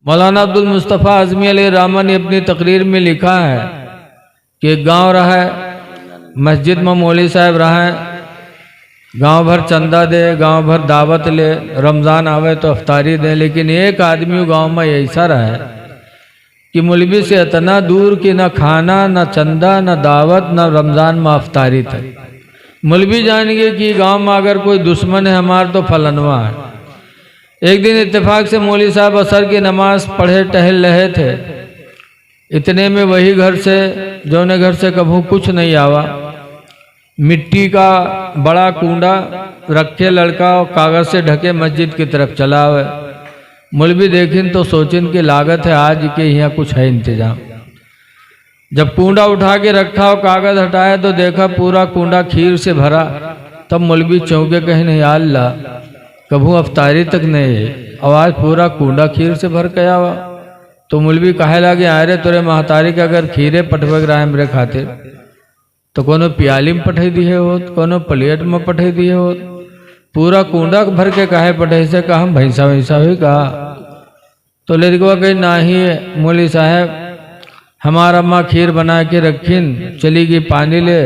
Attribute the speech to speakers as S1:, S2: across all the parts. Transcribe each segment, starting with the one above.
S1: मौलाना अब्दुल मुस्तफ़ा आज़मी अलैहिर्रहमा ने अपनी तकरीर में लिखा है कि एक गाँव रहा है, मस्जिद में मौलवी साहब रहा है, गांव भर चंदा दे, गांव भर दावत ले, रमज़ान आवे तो अफ्तारी दे, लेकिन एक आदमी गांव में ऐसा रहा है कि मौलवी से इतना दूर कि न खाना न चंदा न दावत न रमज़ान में अफ्तारी थे। मौलवी जान गए कि गांव में अगर कोई दुश्मन है हमारा तो फलनवा है। एक दिन इत्तेफाक से मौलवी साहब असर की नमाज पढ़े टहल रहे थे, इतने में वही घर से जौने घर से कभू कुछ नहीं आवा, मिट्टी का बड़ा कूंडा रखे लड़का और कागज से ढके मस्जिद की तरफ चला हुआ। मौलवी देखिन तो सोचिन की लागत है आज के यहाँ कुछ है इंतजाम। जब कूंडा उठा के रखा और कागज हटाया तो देखा पूरा कूंडा खीर से भरा। तब मौलवी चौंके, कहीं नहीं अल्लाह कभू अफ्तारी तक नहीं है, आवाज पूरा कूंडा खीर से भर गया हुआ। तो मौलवी कहे लगे, अरे तोरे महतारी के अगर खीरे पटवे रहा है मेरे खातिर तो कोनो प्याली में पठे दिए हो, कोनो प्लेट में पठे दिए हो, पूरा कूंडा भर के काहे पठे से कहा हम भैंसा वैसा हुई कहा। तो लड़कवा कही नहीं मौलवी साहब हमारा अम्मा खीर बना के रखीन, चली गई पानी ले,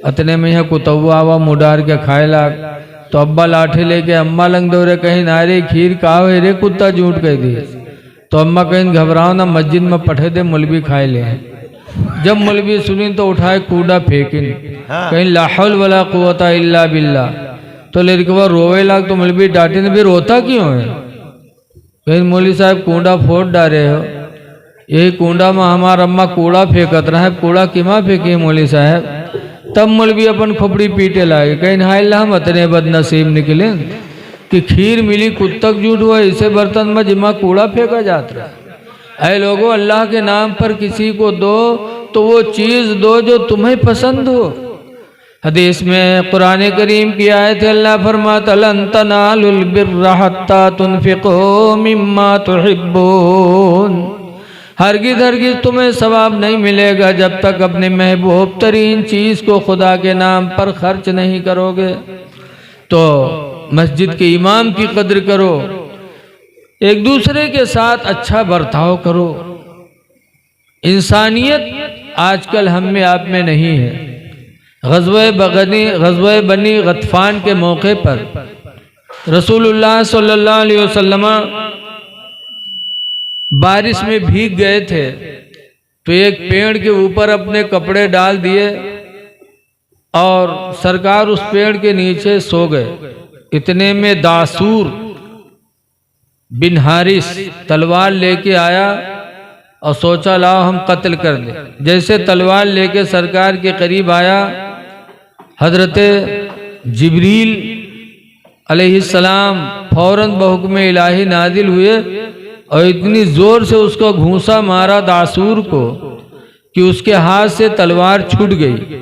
S1: अतने में यहाँ कुतवा आवा मुडार के खाए लाग। तो अब्बा लाठी लेके अम्मा लंग दौरे, कहीं नारे खीर कहा रे कुत्ता झूठ कह दिए। तो अम्मा कहीं घबराओ ना, मस्जिद में पठे दे मौलवी खाए ले। जब मौलवी सुनी तो उठाए कूड़ा फेंकिन, कहीं ला हौल वला कुव्वता इल्ला बिल्लाह। तो लड़कवा रोवे लाग। तो मौलवी डांटे ने भी रोता क्यों है? कहीं मौलवी साहब कूड़ा फोड़ डाले हो, यही कूड़ा में हमारा अम्मा कूड़ा फेंकत रहा है, कूड़ा किमा फेंकी मौलवी साहब। तब मौलवी अपन खोपड़ी पीटे लागे, कहीं हाय हम अतने बदनसीब निकले कि खीर मिली कुत्तक झूठ हुआ, इसे बर्तन में जिमा कूड़ा फेंका जाता है। ऐ लोगों, अल्लाह के नाम पर किसी को दो तो वो चीज़ दो जो तुम्हें पसंद हो। हदीस में कुरान करीम की आयत है, अल्लाह फरमाता लन तनालुल बिर्रा हत्ता तुनफिकू मिम्मा तुहिब्बून। हरगिज़ हरगिज़ तुम्हें सवाब नहीं मिलेगा जब तक अपने महबूब तरीन चीज़ को खुदा के नाम पर खर्च नहीं करोगे। तो मस्जिद के इमाम की कद्र करो, एक दूसरे के साथ अच्छा बर्ताव करो। इंसानियत आजकल हम में आप में नहीं है। ग़ज़वे बनी गतफ़ान के मौके पर रसूलुल्लाह सल्लल्लाहु अलैहि वसल्लम बारिश में भीग गए थे, तो एक पेड़ के ऊपर अपने कपड़े डाल दिए और सरकार उस पेड़ के नीचे सो गए। इतने में दासूर बिन हारिस तलवार लेके आया और सोचा लाओ हम कत्ल कर दें। जैसे तलवार लेके सरकार के करीब आया, हजरत जिब्रील अलैहिस्सलाम फौरन बहुक्म इलाही नाजिल हुए और इतनी जोर से उसको घूंसा मारा दासूर को कि उसके हाथ से तलवार छूट गई।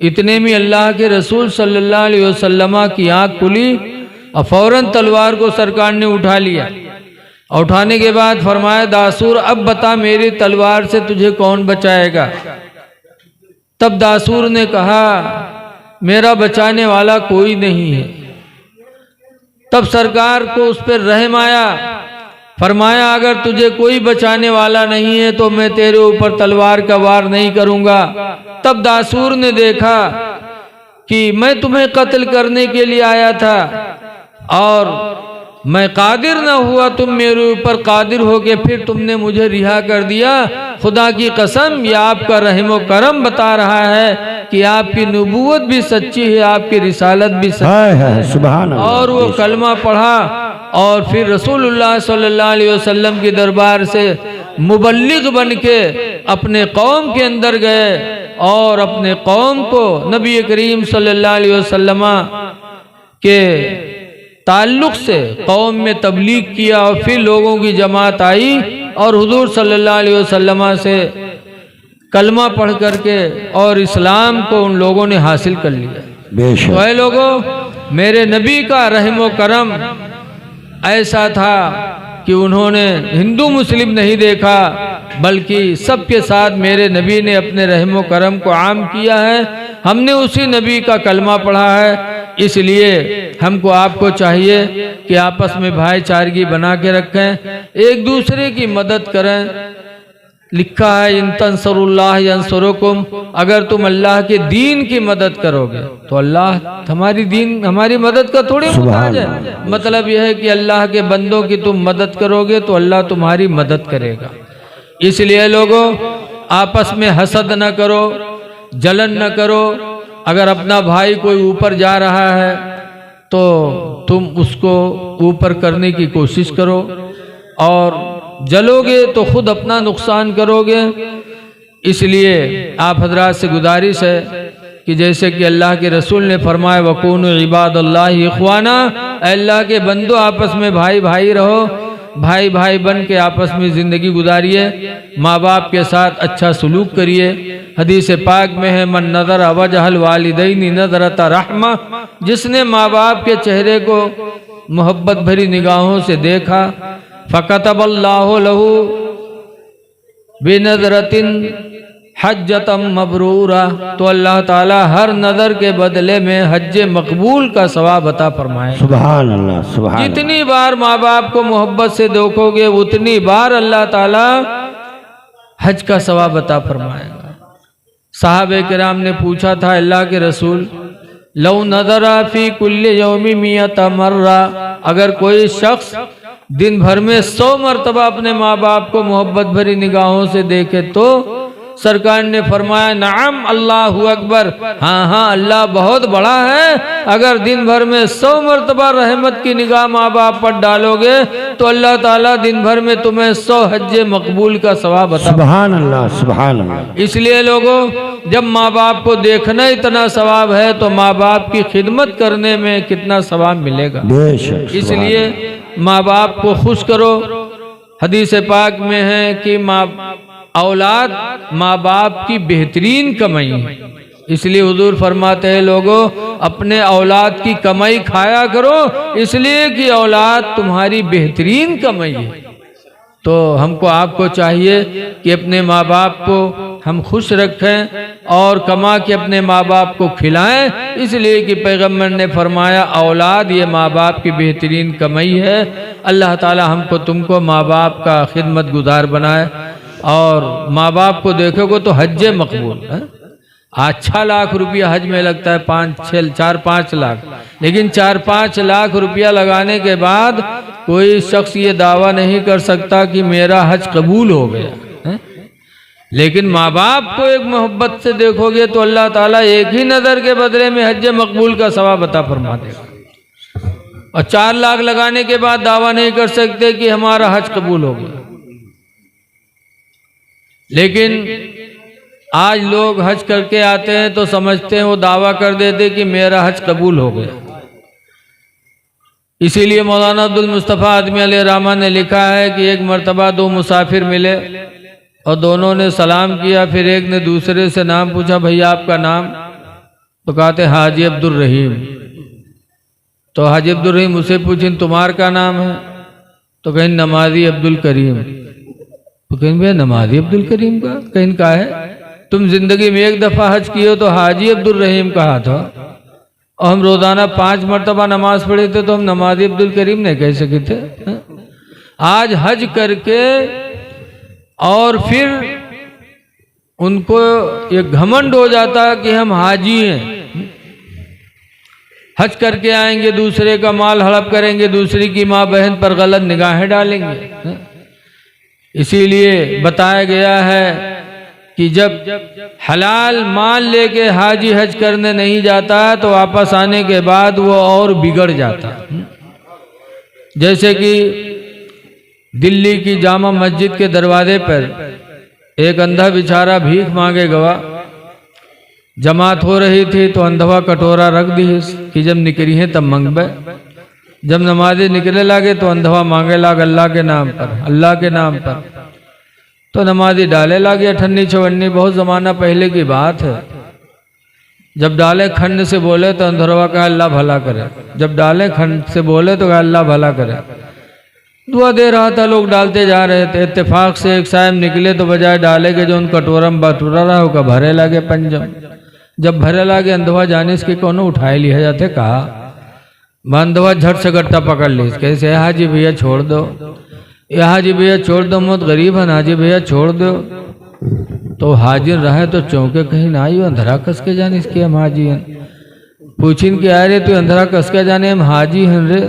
S1: इतने में अल्लाह के रसूल सल्लल्लाहु अलैहि वसल्लम की आंख खुली और फौरन तलवार को सरकार ने उठा लिया। और उठाने के बाद फरमाया, दासूर अब बता मेरी तलवार से तुझे कौन बचाएगा। तब दासूर ने कहा मेरा बचाने वाला कोई नहीं है। तब सरकार को उस पर रहम आया, फरमाया अगर तुझे कोई बचाने वाला नहीं है तो मैं तेरे ऊपर तलवार का वार नहीं करूंगा। तब दासूर ने देखा कि मैं तुम्हें कत्ल करने के लिए आया था और मैं कादिर न हुआ, तुम मेरे ऊपर कादिर हो गए, फिर तुमने मुझे रिहा कर दिया। खुदा की कसम ये आपका रहम व करम बता रहा है कि आपकी नबूवत भी सच्ची है, आपकी रिसालत भी सच्ची है। सुभान अल्लाह। और वो कलमा पढ़ा और फिर रसूलुल्लाह सल्लल्लाहु अलैहि वसल्लम के दरबार से मुबल्लिग बन के अपने कौम के अंदर गए और अपने कौम को नबी करीम सल्लल्लाहु अलैहि वसल्लम के ताल्लुक से कौम में तबलीग किया। और फिर लोगों की जमात आई और हुजूर सल्लल्लाहु अलैहि वसल्लम से कलमा पढ़ करके और इस्लाम को उन लोगों ने हासिल कर लिया। तो ऐ लोगों, मेरे नबी का रहम व करम ऐसा था कि उन्होंने हिंदू मुस्लिम नहीं देखा, बल्कि सबके साथ मेरे नबी ने अपने रहम व करम को आम किया है। हमने उसी नबी का कलमा पढ़ा है। इसलिए हमको आपको चाहिए कि आपस में भाईचारगी बना के रखें, एक दूसरे की मदद करें। लिखा है इन तंसरुल्लाह यंसुरुकुम, अगर तुम अल्लाह के दीन की मदद करोगे तो अल्लाह हमारी मदद का थोड़ी मुहताज है। मतलब यह है कि अल्लाह के बंदों की तुम मदद करोगे तो अल्लाह तुम्हारी मदद करेगा। इसलिए लोगों, आपस में हसद न करो, जलन न करो। अगर अपना भाई कोई ऊपर जा रहा है तो तुम उसको ऊपर करने की कोशिश करो, और जलोगे तो खुद अपना नुकसान करोगे। इसलिए आप हजरात से गुजारिश है कि जैसे कि अल्लाह के रसूल ने फरमाया वकूनु इबादुल्लाह इख्वाना, अल्लाह के बंदो आपस में भाई भाई रहो, भाई भाई बन के आपस में ज़िंदगी गुजारिए, माँ बाप के साथ अच्छा सलूक करिए। हदीस पाक में है मन नज़र वजहल वालिदैनी नज़रत रहमा, जिसने माँ बाप के चेहरे को मोहब्बत भरी निगाहों से देखा फ़कतबल्लाहु लहू बिनज़रतिन हज्जतम मबरूरा, तो अल्लाह ताला हर नज़र के बदले में हज्ज मकबूल का सवाब अता फरमाए।
S2: सुभान अल्लाह, सुभान।
S1: जितनी बार माँ बाप को मोहब्बत से देखोगे उतनी बार अल्लाह ताला हज का सवाब अता फरमाएगा। साहबे किराम ने पूछा था अल्लाह के रसूल, लौ नज़रा फी कुल्ली यौमी मियत मर्रा, अगर कोई शख्स दिन भर में 100 मरतबा अपने माँ बाप को मोहब्बत भरी निगाहों से देखे तो सरकार ने फरमाया नाम अल्लाहु अकबर, हाँ हाँ अल्लाह बहुत बड़ा है। अगर दिन भर में 100 मरतबा रहमत की निगाह माँ बाप पर डालोगे तो अल्लाह ताला दिन भर में तुम्हें 100 हज्ज मकबूल का सवाब अता।
S2: सुभान अल्लाह, सुभान अल्लाह।
S1: इसलिए लोगों, जब माँ बाप को देखना इतना सवाब है तो माँ बाप की खिदमत करने में कितना सवाब मिलेगा। इसलिए माँ बाप को खुश करो। हदीस पाक में है कि औलाद माँ बाप की बेहतरीन कमाई है। इसलिए हुजूर फरमाते हैं लोगों, अपने औलाद की कमाई खाया करो, इसलिए कि औलाद तुम्हारी बेहतरीन कमाई है। तो हमको आपको चाहिए कि अपने माँ बाप को हम खुश रखें और कमा के अपने माँ बाप को खिलाएं, इसलिए कि पैगम्बर ने फरमाया औलाद ये माँ बाप की बेहतरीन कमाई है। अल्लाह ताला हमको तुमको माँ बाप का खिदमत गुजार बनाए। और माँ बाप को देखोगे तो हज मकबूल है। 6 लाख रुपया हज में लगता है, 4-5 लाख, लेकिन 4-5 लाख रुपया लगाने के बाद कोई शख्स ये दावा नहीं कर सकता कि मेरा हज कबूल हो गया है। लेकिन माँ बाप को एक मोहब्बत से देखोगे तो अल्लाह ताला एक ही नज़र के बदले में हज मकबूल का सवाब अता फरमा देगा। और 4 लाख लगाने के बाद दावा नहीं कर सकते कि हमारा हज कबूल हो गया। लेकिन आज लोग हज करके आते हैं तो समझते हैं, वो दावा कर देते कि मेरा हज कबूल हो गया। इसीलिए मौलाना अब्दुल मुस्तफ़ा आदमी अलैहिर्रहमान ने लिखा है कि एक मर्तबा 2 मुसाफिर मिले और दोनों ने सलाम किया। फिर एक ने दूसरे से नाम पूछा, भैया आपका नाम? तो कहते हाजी अब्दुल रहीम। तो हाजी अब्दुल रहीम उसे पूछें तुम्हार का नाम है? तो कहीं नमाजी अब्दुल करीम। तो कहीं भैया नमाजी अब्दुल करीम का कहीं का है? तुम जिंदगी में 1 दफ़ा हज किए हो तो हाजी अब्दुल रहीम कहा था, और हम रोजाना 5 मरतबा नमाज पढ़े थे तो हम नमाजी अब्दुल करीम नहीं कह सके थे। आज हज करके और फिर उनको ये घमंड हो जाता कि हम हाजी हैं। हज करके आएंगे, दूसरे का माल हड़प करेंगे, दूसरी की माँ बहन पर गलत निगाहें डालेंगे। इसीलिए बताया गया है कि जब हलाल माल लेके हाजी हज करने नहीं जाता तो वापस आने के बाद वो और बिगड़ जाता। जैसे कि दिल्ली की जामा मस्जिद के दरवाजे पर एक अंधा बेचारा भीख मांगे गवा। जमात हो रही थी तो अंधवा कटोरा रख दी कि जब निकली है तब मंगबे। जब नमाज़ी निकले लागे तो अंधवा मांगे लाग अल्लाह के नाम पर, अल्लाह के नाम पर। तो नमाज़ी डाले लागे 58-54, बहुत ज़माना पहले की बात है। जब डाले खंड से बोले तो अंधरवा कहा अल्लाह भला करे। जब डाले खंड से बोले तो कहा अल्लाह भला करे। दुआ दे रहा था, लोग डालते जा रहे थे। इत्तेफाक से एक साहब निकले तो बजाय डाले के जो उन कटोरा में बटोरा रहा होगा भरे लागे पंजम। जब भरे लागे अंधवा जाने इसके कोनो उठाए लिया जाते कहा अंधवा झट से गट्टा पकड़ ली कैसे हाजी भैया छोड़ दो, ये हाजी भैया छोड़ दो, मत गरीब है हाजी भैया छोड़ दो। तो हाजिर रहे तो चौंके कहीं ना आई अंधरा कस के जाने इसके हम हाजी हैं। पूछिन के आ रे तू अंधरा कस के जाने हम हाजी हैं रे।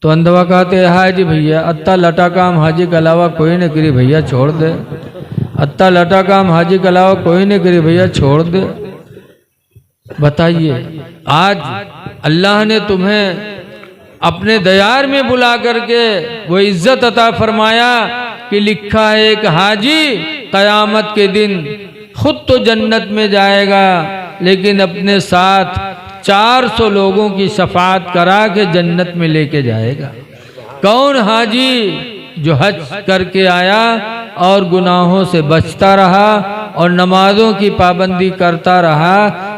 S1: तो अंधवा कहते हाजी भैया अत्ता लटा काम हाजी के अलावा कोई नहीं करी भैया छोड़ दे, अत्ता लटा काम हाजी के अलावा कोई नहीं करी भैया छोड़ दे। बताइए आज अल्लाह ने तुम्हें अपने दयार में बुला करके वो इज्जत अता फरमाया कि लिखा है एक हाजी कयामत के दिन खुद तो जन्नत में जाएगा लेकिन अपने साथ 400 लोगों की शफाअत करा के जन्नत में लेके जाएगा। कौन हाजी जो हज करके आया और गुनाहों से बचता रहा और नमाजों की पाबंदी करता रहा,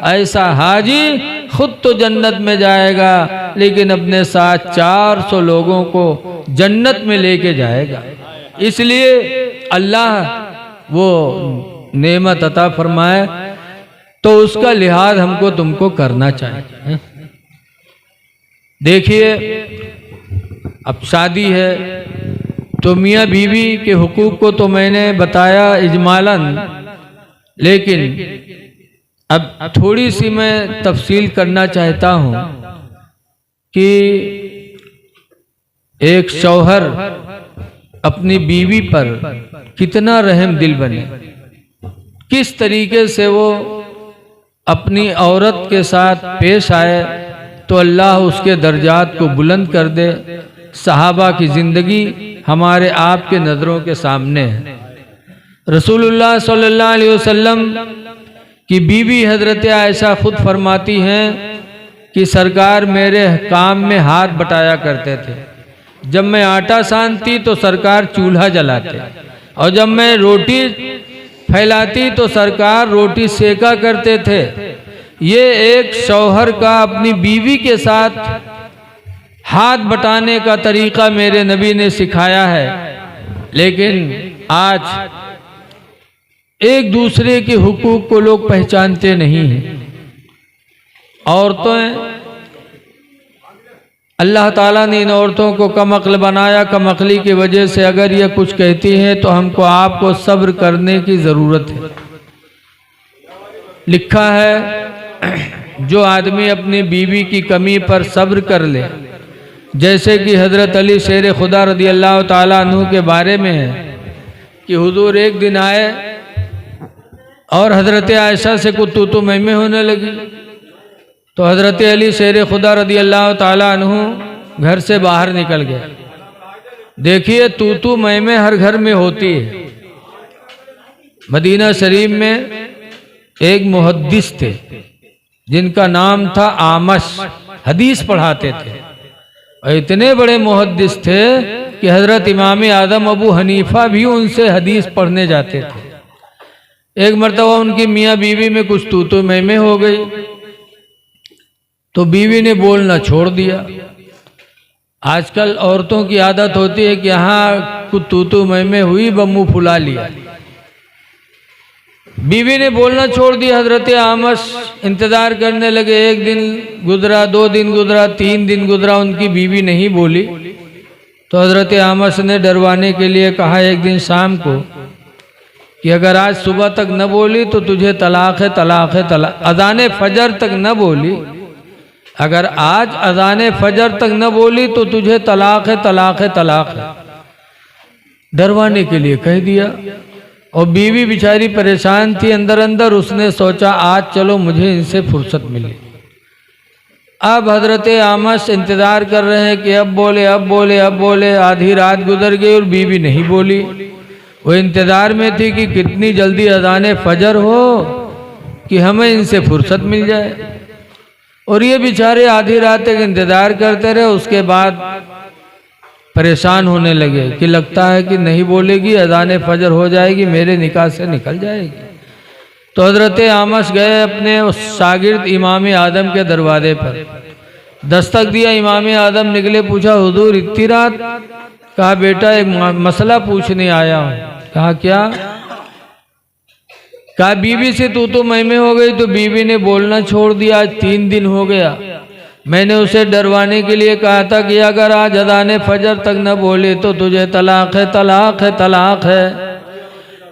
S1: ऐसा हाजी खुद तो जन्नत में जाएगा लेकिन अपने साथ 400 लोगों को जन्नत में लेके जाएगा। इसलिए अल्लाह वो नेमत अता फरमाए तो उसका लिहाज हमको तुमको करना चाहिए। देखिए अब शादी है तो मियाँ बीवी के हुकूक को तो मैंने बताया इजमालन, लेकिन अब थोड़ी सी मैं तफसील करना चाहता हूँ कि एक शौहर अपनी बीवी पर कितना रहम दिल बने, किस तरीके से वो अपनी औरत के साथ पेश आए तो अल्लाह उसके दर्जात को बुलंद कर दे। सहाबा की ज़िंदगी हमारे आपके नज़रों के सामने है। रसूलुल्लाह सल्लल्लाहु अलैहि वसल्लम की बीवी हज़रत आयशा खुद फरमाती हैं कि सरकार मेरे काम में हाथ बटाया करते थे। जब मैं आटा सानती तो सरकार चूल्हा जलाते और जब मैं रोटी फैलाती तो सरकार रोटी सेका करते थे। ये एक शौहर का अपनी बीवी के साथ हाथ बटाने का तरीका मेरे नबी ने सिखाया है। लेकिन आज एक दूसरे के हुकूक को लोग पहचानते नहीं हैं। औरतें अल्लाह ताला ने इन औरतों को कम अक्ल बनाया। कम अक्ली की वजह से अगर ये कुछ कहती हैं तो हमको आपको सब्र करने की ज़रूरत है। लिखा है जो आदमी अपनी बीवी की कमी पर सब्र कर ले, जैसे कि हज़रत अली शेर खुदा रदी अल्लाह ताला अन्हु के बारे में है कि हुजूर एक दिन आए और हज़रत आयशा से कुछ तू मैं होने लगी। तो हज़रत अली शेर खुदा रदी अल्लाह ताला अन्हु घर से बाहर निकल गए। देखिए तू मैं हर घर में होती है। मदीना शरीफ में एक मुहद्दिस थे जिनका नाम था आमश, हदीस पढ़ाते थे और इतने बड़े मुहद्दिस थे कि हज़रत इमाम आदम अबू हनीफा भी उनसे हदीस पढ़ने जाते थे। एक मरतबा उनकी मियाँ बीवी में कुछ तू मैं हो गई तो बीवी ने बोलना छोड़ दिया। आजकल औरतों की आदत होती है कि यहाँ कुछ तू मैं हुई बम्मू फुला लिया। बीवी ने बोलना छोड़ दिया। हजरत आमश इंतज़ार करने लगे। एक दिन गुजरा, 2 दिन गुजरा, 3 दिन गुजरा, उनकी बीवी नहीं बोली। तो हजरत आमश ने डरवाने के लिए कहा एक दिन शाम को कि अगर आज सुबह तक न बोली तो तुझे तलाक है, तलाक है, तलाक। अज़ान फजर तक न बोली, अगर आज अज़ान फजर तक न बोली तो तुझे तलाक है, तलाक है, तलाक है। डरवाने के लिए कह दिया और बीवी बेचारी परेशान थी अंदर अंदर। उसने सोचा आज चलो मुझे इनसे फुर्सत मिली। अब हजरत आमश इंतज़ार कर रहे हैं कि अब बोले, अब बोले, अब बोले। आधी रात गुजर गई और बीवी नहीं बोली। वो इंतज़ार में थी कि कितनी जल्दी अज़ान फजर हो कि हमें इनसे फुर्सत मिल जाए। और ये बेचारे आधी रात तक इंतज़ार करते रहे। उसके बाद परेशान होने लगे कि लगता है कि नहीं बोलेगी, अज़ान फजर हो जाएगी, मेरे निकाह से निकल जाएगी। तो हज़रत आमश गए अपने उस शागिर्द इमाम आदम के दरवाजे पर, दस्तक दिया। इमाम आदम निकले। पूछा हुजूर इतनी रात? कहा बेटा एक मसला पूछने आया हूँ। कहा क्या? कहा बीवी से तू तो मैं हो गई, तो बीवी ने बोलना छोड़ दिया। आज 3 दिन हो गया। मैंने उसे डरवाने के लिए कहा था कि अगर आज अज़ान फजर तक न बोले तो तुझे तलाक है, तलाक है, तलाक है।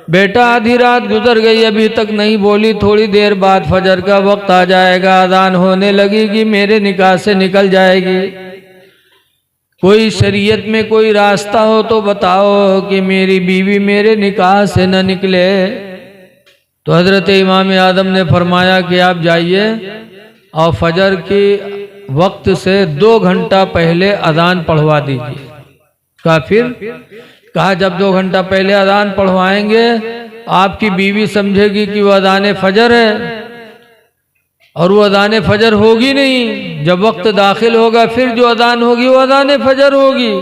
S1: बेटा आधी रात गुजर गई, अभी तक नहीं बोली। थोड़ी देर बाद फजर का वक्त आ जाएगा, अज़ान होने लगेगी, मेरे निकाह से निकल जाएगी। कोई शरीयत में कोई रास्ता हो तो बताओ कि मेरी बीवी मेरे निकाह से न निकले। तो हज़रत इमाम आदम ने फरमाया कि आप जाइए और फजर की वक्त से 2 घंटा पहले अज़ान पढ़वा दीजिए। कहा फिर? कहा जब 2 घंटा पहले अज़ान पढ़वाएंगे आपकी बीवी समझेगी कि वो अज़ान फजर है, और वो अज़ान फजर होगी नहीं। जब वक्त दाखिल होगा फिर जो अज़ान होगी वो अज़ान फजर होगी।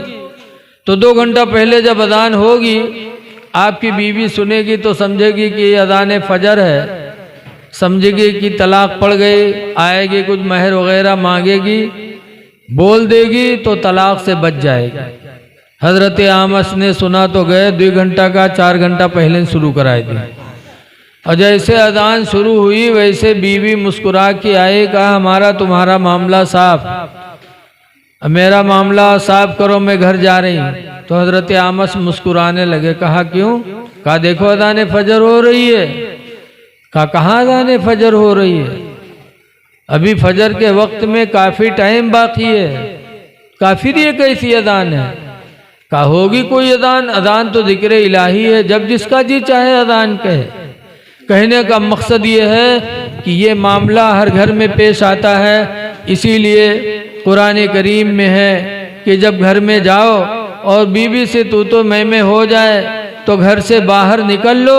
S1: तो 2 घंटा पहले जब अज़ान होगी आपकी बीवी सुनेगी तो समझेगी कि ये अज़ान फजर है, समझेगी कि तलाक पड़ गई, आएगी कुछ महर वगैरह मांगेगी, बोल देगी तो तलाक से बच जाएगी। हज़रत आमस ने सुना तो गए 2 घंटा का 4 घंटा पहले शुरू कराए दी। और जैसे अज़ान शुरू हुई वैसे बीवी मुस्कुरा के आए, कहा हमारा तुम्हारा मामला साफ, मेरा मामला साफ करो, मैं घर जा रही हूँ। तो हज़रत आमस मुस्कुराने लगे। कहा क्यों? कहा देखो अज़ान फजर हो रही है। कहा कहाँ अज़ान फजर हो रही है? अभी फजर के वक्त में काफ़ी टाइम बाकी है। काफिर ये कैसी अज़ान है? कहा होगी कोई अज़ान, अज़ान तो ज़िक्र इलाही है, जब जिसका जी चाहे अज़ान कहे। कहने का मकसद ये है कि ये मामला हर घर में पेश आता है, इसीलिए कुरान करीम में है कि जब घर में जाओ और बीवी से तू तो मैं हो जाए तो घर से बाहर निकल लो।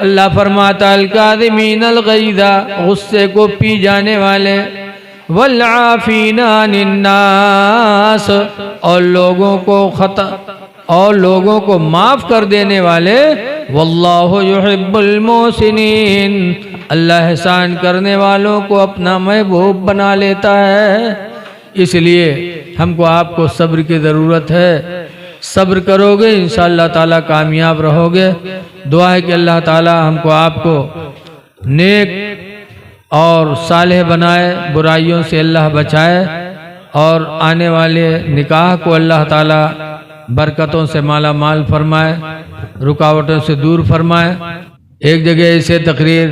S1: अल्लाह फरमाता अल-काज़िमीनल गैज़ा, गुस्से को पी जाने वाले, वल आफ़ीना अनिन्नास, और लोगों को माफ़ कर देने वाले, वल्लाहु युहिब्बुल मोहसिनीन, अल्लाह एहसान करने वालों को अपना महबूब बना लेता है। इसलिए हमको आपको सब्र की ज़रूरत है। सब्र करोगे इंशाअल्लाह ताला कामयाब रहोगे। दुआ है कि अल्लाह ताला हमको आपको नेक और सालेह बनाए, बुराइयों से अल्लाह बचाए, और आने वाले निकाह को अल्लाह ताला बरकतों से माला माल फरमाए, रुकावटों से दूर फरमाए। एक जगह ऐसे तकरीर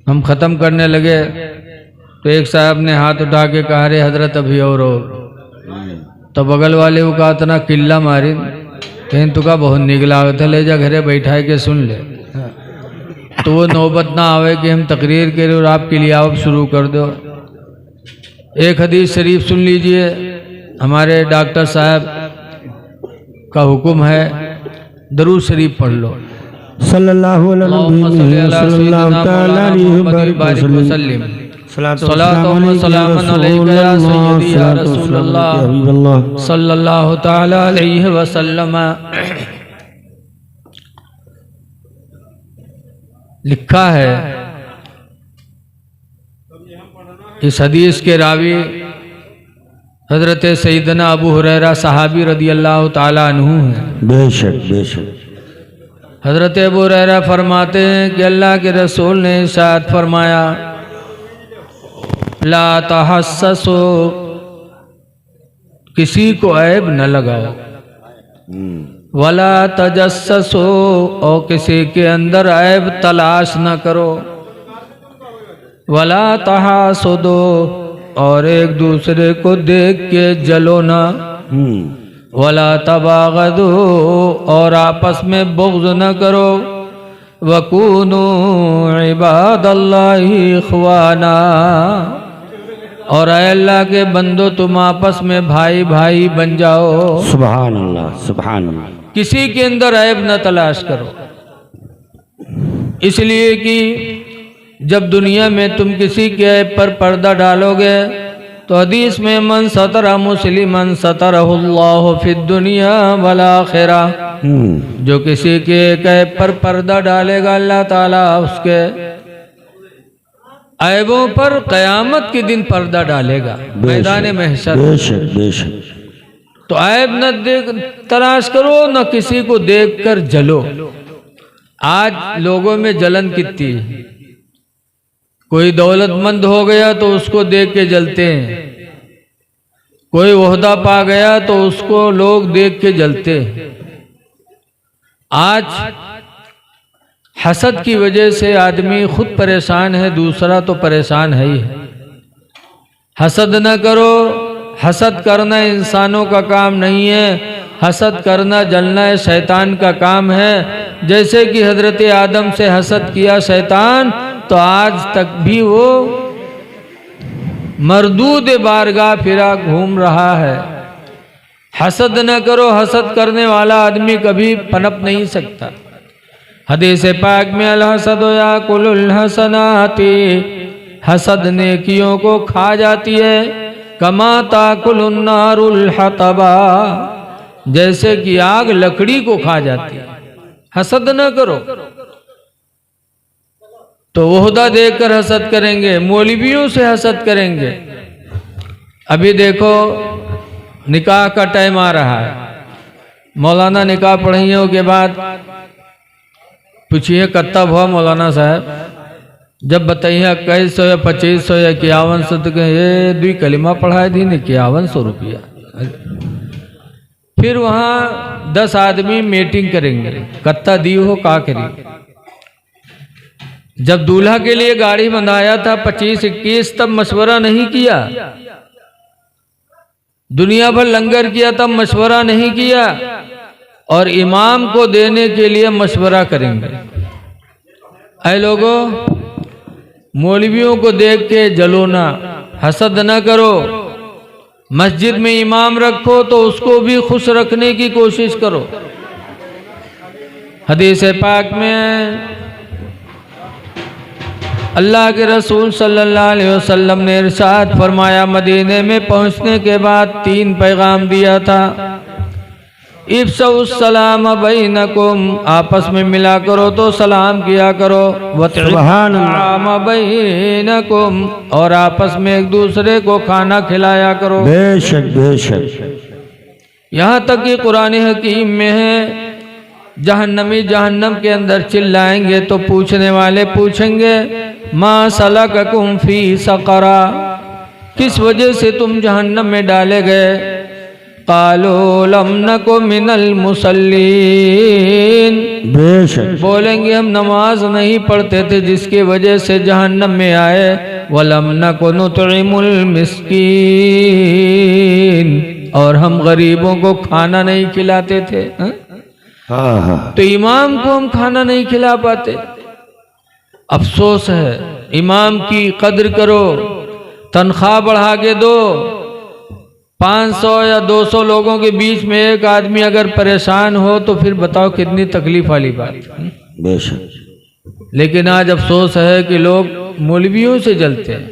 S1: हम ख़त्म करने लगे तो एक साहब ने हाथ उठा के कहा रे हजरत अभी और तो बगल वाले को कहा इतना किल्ला मारी कहीं तुका बहुत निकला ले जा घरे बैठा के सुन ले, तो वो नौबत ना आवे कि हम तकरीर करें और आपके लिए आप शुरू कर दो। एक हदीस शरीफ सुन लीजिए, हमारे डॉक्टर साहब का हुक्म है, दरूद शरीफ पढ़ लो।
S2: सल्लल्लाहु
S1: अलैहि वसल्लम। लिखा है इस हदीस के रावी हजरत सैयदना अबू हुरैरा सहाबी रदी अल्लाह ताला अन्हु हैं।
S2: बेशक बेशक।
S1: हजरत अबू हुरैरा फरमाते हैं कि अल्लाह के रसूल ने इरशाद फरमाया, ला तहस्ससो, किसी को ऐब न लगाओ, वला तजस्ससो, और किसी के अंदर ऐब तलाश न करो, वला तहासुदो, और एक दूसरे को देख के जलो ना, वला तबागदो, और आपस में बुग़्ज़ न करो, वकूनू इबादल्लाहि इख्वाना, और ऐ अल्लाह के बंदो तुम आपस में भाई भाई बन जाओ।
S2: सुभान अल्लाह सुभान अल्लाह।
S1: किसी के अंदर ऐब न तलाश करो, इसलिए कि जब दुनिया में तुम किसी के ऐब पर पर्दा डालोगे तो हदीस में मन सतरा मुस्लिमन सतरहुल्लाहु फिद दुनिया वल आखिरा, जो किसी के ऐब पर पर्दा डालेगा अल्लाह ताला उसके ऐबों पर क़यामत के दिन पर्दा डालेगा मैदान महशर।
S2: बेशक बेशक।
S1: तो ऐब न देख तलाश करो, न किसी को देखकर जलो। आज लोगों में जलन कितनी है। कोई दौलतमंद हो गया तो उसको देख के जलते हैं, कोई ओहदा पा गया तो उसको लोग देख के जलते हैं। आज हसद की वजह से आदमी खुद परेशान है, दूसरा तो परेशान है ही है। हसद न करो, हसद करना इंसानों का काम नहीं है, हसद करना जलना शैतान का काम है। जैसे कि हजरत आदम से हसद किया शैतान, तो आज तक भी वो मरदूद बारगाह फिरा घूम रहा है। हसद न करो, हसद करने वाला आदमी कभी पनप नहीं सकता। हदीस पाक में अल हसद याकुलुल हसनाती, हसद नेकियों को खा जाती है। कमा ताकुलुन नारुल हतबा, जैसे कि आग लकड़ी को खा जाती है। हसद न करो। तो ओहदा देखकर हसद करेंगे, मौलवियों से हसद करेंगे। अभी देखो निकाह का टाइम आ रहा है, मौलाना निकाह पढ़ाइयों के बाद पूछिए कत्ता हुआ मौलाना साहब, जब बताइए 2100 या 2500 या 5100 तो ये 2 कलिमा पढ़ाए थी 5100 रुपया। फिर वहाँ 10 आदमी मीटिंग करेंगे, कत्ता दी हो का करी। जब दूल्हा के लिए गाड़ी बंधाया था 25-21, तब मशवरा नहीं किया। दुनिया भर लंगर किया तब मशवरा नहीं किया, और इमाम को देने के लिए मशवरा करेंगे। ऐ लोगों, मौलवियों को देख के जलो ना, हसद न करो। मस्जिद में इमाम रखो तो उसको भी खुश रखने की कोशिश करो। हदीस पाक में अल्लाह के रसूल सल्लल्लाहु अलैहि वसल्लम ने इरशाद फरमाया, मदीने में पहुंचने के बाद 3 पैगाम दिया था। इफ्सउस सलाम बैनकुम, आपस में मिला करो तो सलाम किया करो। वतअम बैनकुम, और आपस में एक दूसरे को खाना खिलाया करो।
S2: बेशक बेशक।
S1: यहाँ तक कि कुरान हकीम में है, जहन्नमी जहन्नम के अंदर चिल्लाएंगे तो पूछने वाले पूछेंगे, मा सलककुम फी सक़रा, किस वजह से तुम जहन्नम में डाले गए। क़ालू लम नकु मिनल मुसल्लीन,
S2: बेशक
S1: बोलेंगे हम नमाज नहीं पढ़ते थे जिसकी वजह से जहन्नम में आए। वलम नकु नुतइमुल मिस्कीन, और हम गरीबों को खाना नहीं खिलाते थे।
S2: हाँ हाँ।
S1: तो इमाम को हम खाना नहीं खिला पाते। अफसोस है, इमाम की कद्र करो, तनख्वाह बढ़ा के दो। 500 या 200 लोगों के बीच में एक आदमी अगर परेशान हो तो फिर बताओ कितनी तकलीफ वाली बात।
S2: बेशक।
S1: लेकिन आज अफसोस है कि लोग मौलवियों से जलते हैं।